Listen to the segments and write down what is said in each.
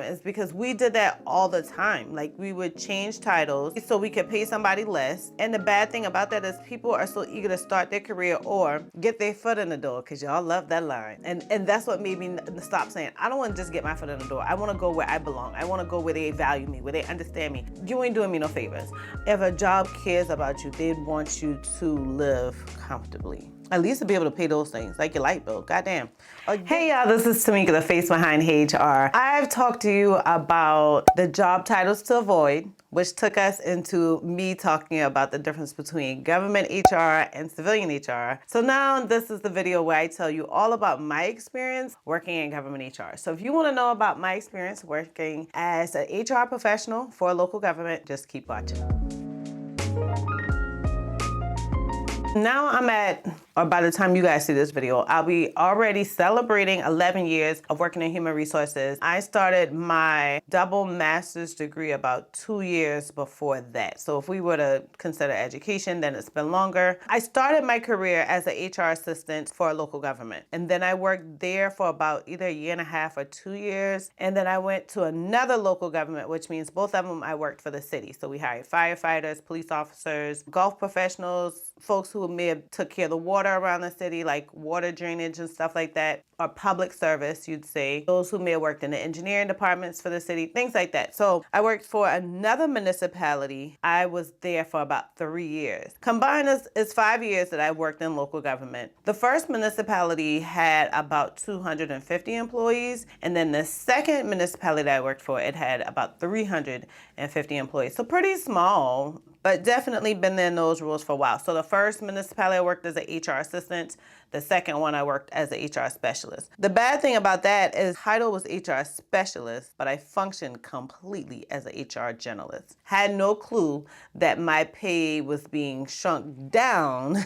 It's because we did that all the time. Like, we would change titles so we could pay somebody less. And the bad thing about that is people are so eager to start their career or get their foot in the door, because y'all love that line. And that's what made me stop saying, I don't want to just get my foot in the door. I want to go where I belong. I want to go where they value me, where they understand me. You ain't doing me no favors. If a job cares about you, they'd want you to live comfortably. At least to be able to pay those things, like your light bill. Goddamn. Hey y'all, this is Timeka, the face behind Heyyy HR. I've talked to you about the job titles to avoid, which took us into me talking about the difference between government HR and civilian HR. So now this is the video where I tell you all about my experience working in government HR. So if you want to know about my experience working as an HR professional for a local government, just keep watching. Now I'm at, or by the time you guys see this video, I'll be already celebrating 11 years of working in human resources. I started my double master's degree about 2 years before that. So if we were to consider education, then it's been longer. I started my career as an HR assistant for a local government. And then I worked there for about either a year and a half or 2 years. And then I went to another local government, which means both of them I worked for the city. So we hired firefighters, police officers, golf professionals, folks who may have took care of the water around the city, like water drainage and stuff like that, or public service, you'd say. Those who may have worked in the engineering departments for the city, things like that. So I worked for another municipality. I was there for about 3 years. Combined, it's 5 years that I worked in local government. The first municipality had about 250 employees, and then the second municipality that I worked for, it had about 350 employees. So pretty small, but definitely been in those roles for a while. So the first municipality I worked as an HR assistant. The second one I worked as an HR specialist. The bad thing about that is title was HR specialist, but I functioned completely as an HR generalist. Had no clue that my pay was being shrunk down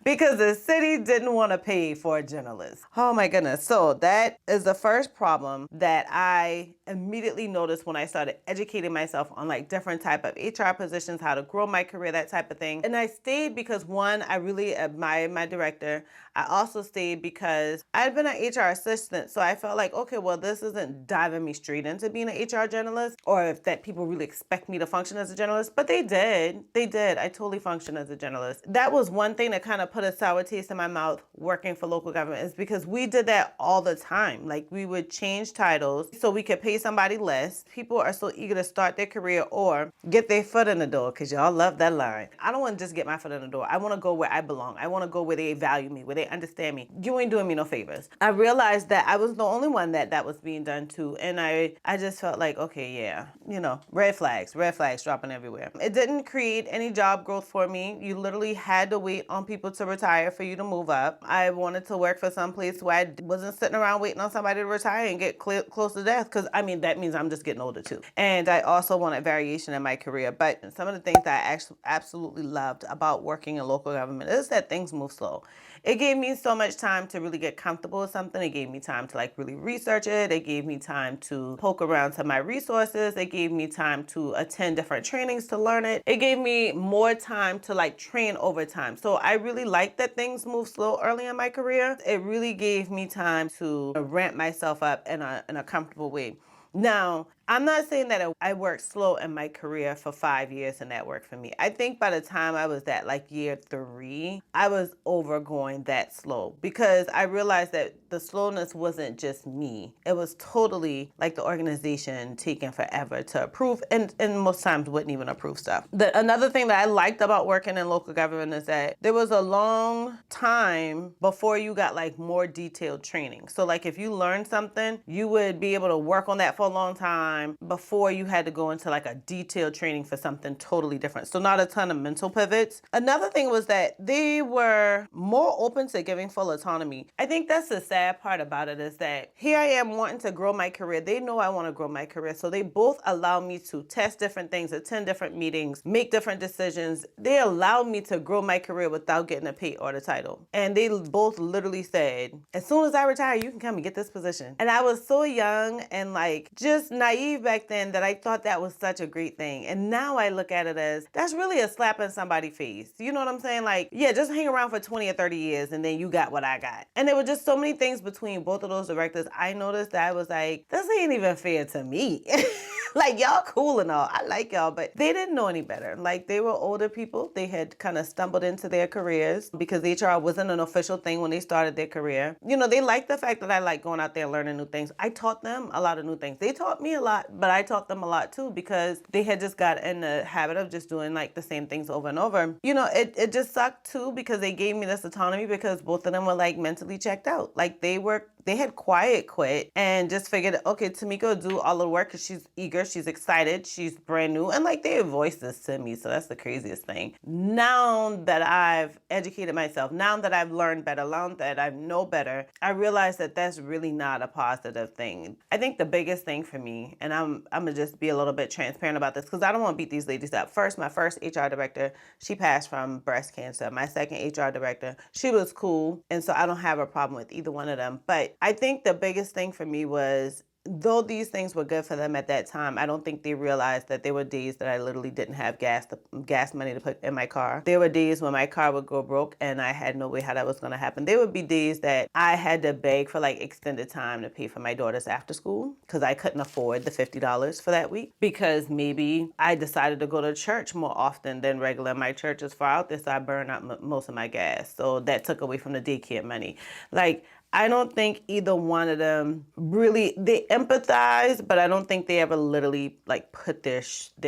because the city didn't want to pay for a generalist. Oh my goodness. So that is the first problem that I immediately noticed when I started educating myself on like different type of HR positions, how to grow my career, that type of thing. And I stayed because one, I really admired my director. I also stayed because I'd been an HR assistant, so I felt like, okay, well, this isn't diving me straight into being an HR generalist, or if that people really expect me to function as a generalist, but they did. They did. I totally functioned as a generalist. That was one thing that kind of put a sour taste in my mouth working for local government, is because we did that all the time. Like, we would change titles so we could pay somebody less. People are so eager to start their career or get their foot in the door, because y'all love that line. I don't want to just get my foot in the door. I want to go where I belong. I want to go where they value me, where they understand me. You ain't doing me no favors. I realized that I was the only one that was being done to, and I just felt like, okay, yeah, you know, red flags dropping everywhere. It didn't create any job growth for me. You literally had to wait on people to retire for you to move up. I wanted to work for some place where I wasn't sitting around waiting on somebody to retire and get close to death, because I mean, that means I'm just getting older too. And I also wanted variation in my career. But some of the things that I actually absolutely loved about working in local government is that things move slow. It gave me so much time to really get comfortable with something. It gave me time to like really research it. It gave me time to poke around to my resources. It gave me time to attend different trainings to learn it. It gave me more time to like train over time. So I really liked that things move slow early in my career. It really gave me time to ramp myself up in a comfortable way. Now, I'm not saying that I worked slow in my career for 5 years and that worked for me. I think by the time I was at like year 3, I was over going that slow, because I realized that the slowness wasn't just me. It was totally like the organization taking forever to approve, and most times wouldn't even approve stuff. Another thing that I liked about working in local government is that there was a long time before you got like more detailed training. So like if you learned something, you would be able to work on that for a long time before you had to go into like a detailed training for something totally different. So not a ton of mental pivots. Another thing was that they were more open to giving full autonomy. I think that's the sad part about it, is that here I am wanting to grow my career. They know I want to grow my career. So they both allow me to test different things, attend different meetings, make different decisions. They allowed me to grow my career without getting a pay or the title. And they both literally said, as soon as I retire, you can come and get this position. And I was so young and like just naive back then that I thought that was such a great thing. And now I look at it as, that's really a slap in somebody's face. You know what I'm saying? Like, yeah, just hang around for 20 or 30 years and then you got what I got. And there were just so many things things between both of those directors, I noticed that I was like, this ain't even fair to me. Like, y'all cool and all, I like y'all, but they didn't know any better. Like, they were older people. They had kind of stumbled into their careers because HR wasn't an official thing when they started their career. You know, they liked the fact that I like going out there and learning new things. I taught them a lot of new things. They taught me a lot, but I taught them a lot too because they had just got in the habit of just doing like the same things over and over. You know, it just sucked too because they gave me this autonomy because both of them were like mentally checked out. Like they had quiet quit and just figured, okay, Timeka will do all the work because she's eager, she's excited, she's brand new. And like they voiced this to me, so that's the craziest thing. Now that I've educated myself, now that I've learned better, now that I know better, I realize that that's really not a positive thing. I think the biggest thing for me, and I'm gonna just be a little bit transparent about this because I don't want to beat these ladies up. First, my first HR director, she passed from breast cancer. My second HR director, she was cool, and so I don't have a problem with either one of them. But I think the biggest thing for me was, though these things were good for them at that time, I don't think they realized that there were days that I literally didn't have gas money to put in my car. There were days when my car would go broke and I had no way how that was going to happen. There would be days that I had to beg for like extended time to pay for my daughter's after school because I couldn't afford the $50 for that week because maybe I decided to go to church more often than regular. My church is far out there, so I burned out most of my gas. So that took away from the daycare money. Like, I don't think either one of them really, they empathize, but I don't think they ever literally like put their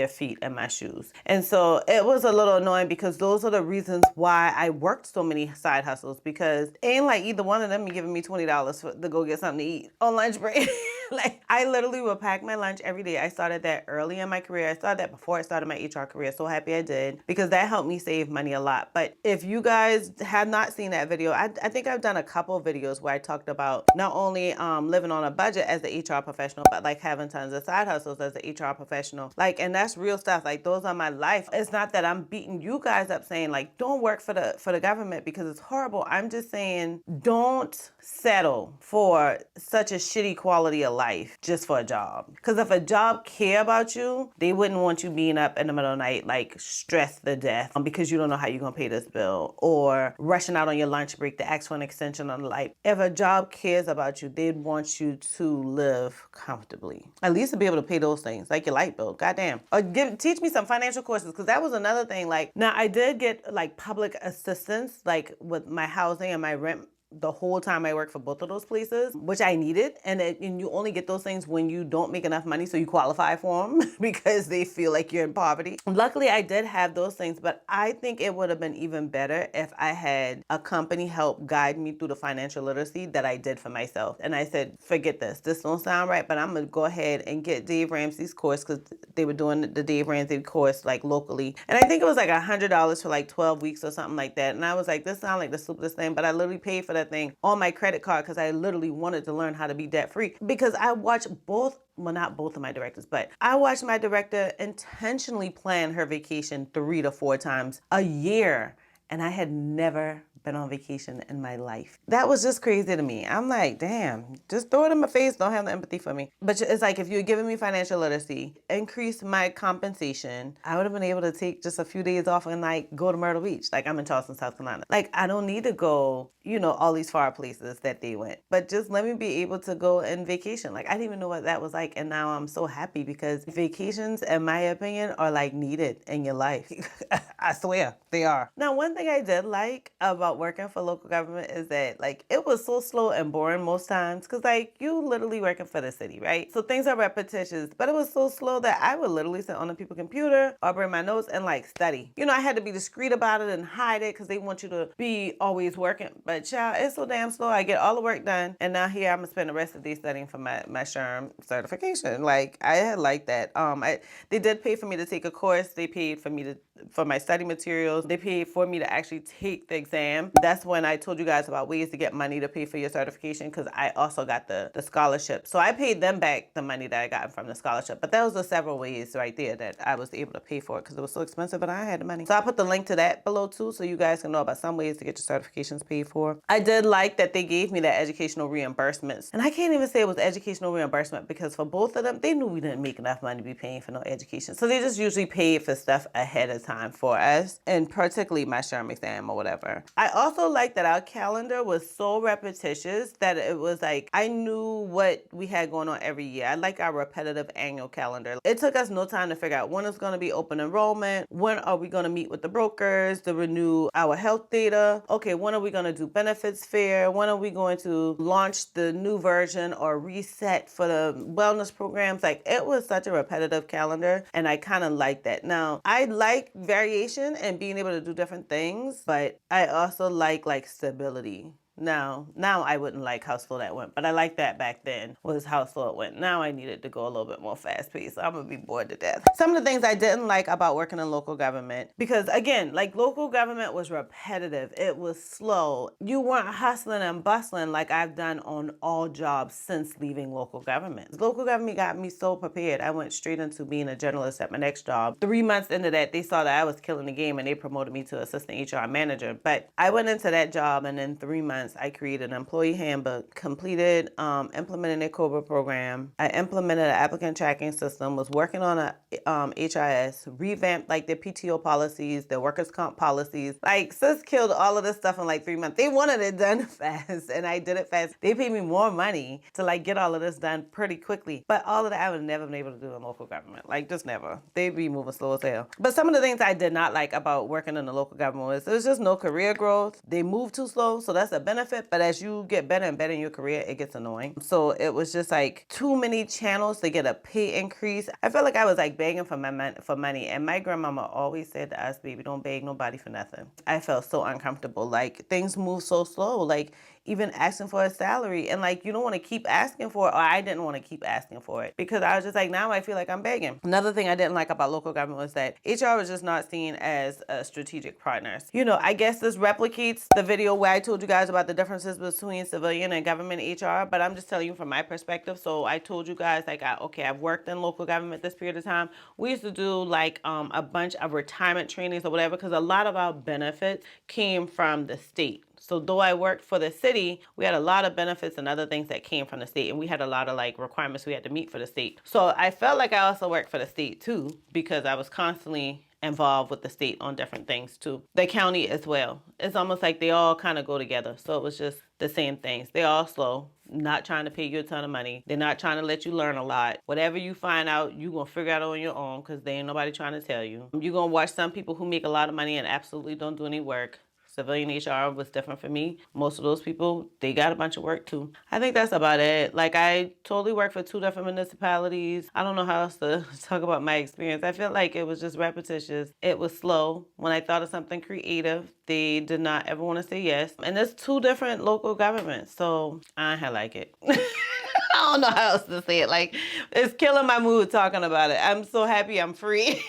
feet in my shoes. And so it was a little annoying because those are the reasons why I worked so many side hustles, because it ain't like either one of them giving me $20 to go get something to eat on lunch break. Like, I literally would pack my lunch every day. I started that early in my career. I started that before I started my HR career. So happy I did, because that helped me save money a lot. But if you guys have not seen that video, I think I've done a couple of videos where I talked about not only living on a budget as the HR professional, but like having tons of side hustles as the HR professional. Like, and that's real stuff. Like, those are my life. It's not that I'm beating you guys up saying like, don't work for the government because it's horrible. I'm just saying, don't settle for such a shitty quality of life just for a job. Because if a job care about you, they wouldn't want you being up in the middle of the night, like stressed to death because you don't know how you're gonna pay this bill, or rushing out on your lunch break to ask for an extension on the light. If a job cares about you, they'd want you to live comfortably. At least to be able to pay those things, like your light bill, goddamn. Or teach me some financial courses, because that was another thing. Like, now I did get like public assistance, like with my housing and my rent the whole time I worked for both of those places, which I needed. And you only get those things when you don't make enough money, so you qualify for them because they feel like you're in poverty. Luckily, I did have those things, but I think it would have been even better if I had a company help guide me through the financial literacy that I did for myself. And I said, forget this. This don't sound right, but I'm gonna go ahead and get Dave Ramsey's course, because they were doing the Dave Ramsey course like locally. And I think it was like $100 for like 12 weeks or something like that. And I was like, this sounds like the stupidest thing, but I literally paid for that thing on my credit card because I literally wanted to learn how to be debt free, because I watched both, well, not both of my directors, but I watched my director intentionally plan her vacation 3 to 4 times a year, and I had never been on vacation in my life. That was just crazy to me. I'm like, damn, just throw it in my face, don't have no empathy for me. But it's like, if you had given me financial literacy, increased my compensation, I would have been able to take just a few days off and like go to Myrtle Beach. Like, I'm in Charleston, South Carolina. Like, I don't need to go, you know, all these far places that they went, but just let me be able to go and vacation. Like, I didn't even know what that was like. And now I'm so happy, because vacations, in my opinion, are like needed in your life. I swear they are. Now, one thing I did like about working for local government is that like it was so slow and boring most times, because like you literally working for the city, right? So things are repetitious, but it was so slow that I would literally sit on the people's computer or bring my notes and like study. You know, I had to be discreet about it and hide it because they want you to be always working. But child, it's so damn slow. I get all the work done, and now here I'm gonna spend the rest of the day studying for my SHRM certification. Like, I had like that. They did pay for me to take a course. They paid for me for my study materials. They paid for me to actually take the exam. That's when I told you guys about ways to get money to pay for your certification, because I also got the scholarship. So I paid them back the money that I got from the scholarship. But that was the several ways right there that I was able to pay for it, because it was so expensive and I had the money. So I put the link to that below too, so you guys can know about some ways to get your certifications paid for. I did like that they gave me that educational reimbursements. And I can't even say it was educational reimbursement, because for both of them, they knew we didn't make enough money to be paying for no education. So they just usually paid for stuff ahead of time for us, and particularly my SHRM exam or whatever. I also like that our calendar was so repetitious that it was like, I knew what we had going on every year. I like our repetitive annual calendar. It took us no time to figure out when it's going to be open enrollment, when are we going to meet with the brokers to renew our health data, okay, when are we going to do benefits fair, when are we going to launch the new version or reset for the wellness programs. Like, it was such a repetitive calendar, and I kind of like that. Now, I like variation and being able to do different things, but I also like stability. Now I wouldn't like how slow that went, but I liked that back then, was how slow it went. Now I needed to go a little bit more fast paced. I'm gonna be bored to death. Some of the things I didn't like about working in local government, because again, like, local government was repetitive. It was slow. You weren't hustling and bustling like I've done on all jobs since leaving local government. Local government got me so prepared. I went straight into being a generalist at my next job. 3 months into that, they saw that I was killing the game and they promoted me to assistant HR manager. But I went into that job, and in 3 months, I created an employee handbook, completed, implemented a COBRA program. I implemented an applicant tracking system, was working on a HIS, revamped like the PTO policies, the workers' comp policies. Like, sis killed all of this stuff in like 3 months. They wanted it done fast, and I did it fast. They paid me more money to like get all of this done pretty quickly. But all of that I would never been able to do in local government. Like, just never. They'd be moving slow as hell. But some of the things I did not like about working in the local government was there's just no career growth. They move too slow, so that's a benefit, but as you get better and better in your career, it gets annoying. So it was just like too many channels to get a pay increase. I felt like I was like begging for money, and my grandmama always said to us, baby, don't beg nobody for nothing. I felt so uncomfortable. Like, things move so slow. Like, even asking for a salary, and like, you don't want to keep asking for it, or I didn't want to keep asking for it, because I was just like, now I feel like I'm begging. Another thing I didn't like about local government was that HR was just not seen as a strategic partner. You know, I guess this replicates the video where I told you guys about the differences between civilian and government HR, but I'm just telling you from my perspective. So I told you guys, like, I've worked in local government this period of time. We used to do like a bunch of retirement trainings or whatever, because a lot of our benefits came from the state. So though I worked for the city, we had a lot of benefits and other things that came from the state, and we had a lot of like requirements we had to meet for the state. So I felt like I also worked for the state too, because I was constantly involved with the state on different things too. The county as well. It's almost like they all kind of go together. So it was just the same things. They all slow, not trying to pay you a ton of money. They're not trying to let you learn a lot. Whatever you find out, you're going to figure out on your own, because there ain't nobody trying to tell you. You're going to watch some people who make a lot of money and absolutely don't do any work. Civilian HR was different for me. Most of those people, they got a bunch of work too. I think that's about it. Like, I totally worked for 2 different municipalities. I don't know how else to talk about my experience. I feel like it was just repetitious. It was slow. When I thought of something creative, they did not ever want to say yes. And there's 2 different local governments, so I like it. I don't know how else to say it. Like, it's killing my mood talking about it. I'm so happy I'm free.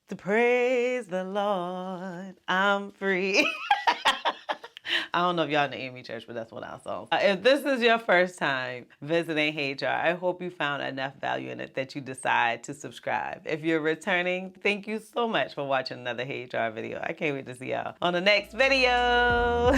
To praise the Lord, I'm free. I don't know if y'all in the AME church, but that's one of our songs. If this is your first time visiting HR, I hope you found enough value in it that you decide to subscribe. If you're returning, thank you so much for watching another HR video. I can't wait to see y'all on the next video.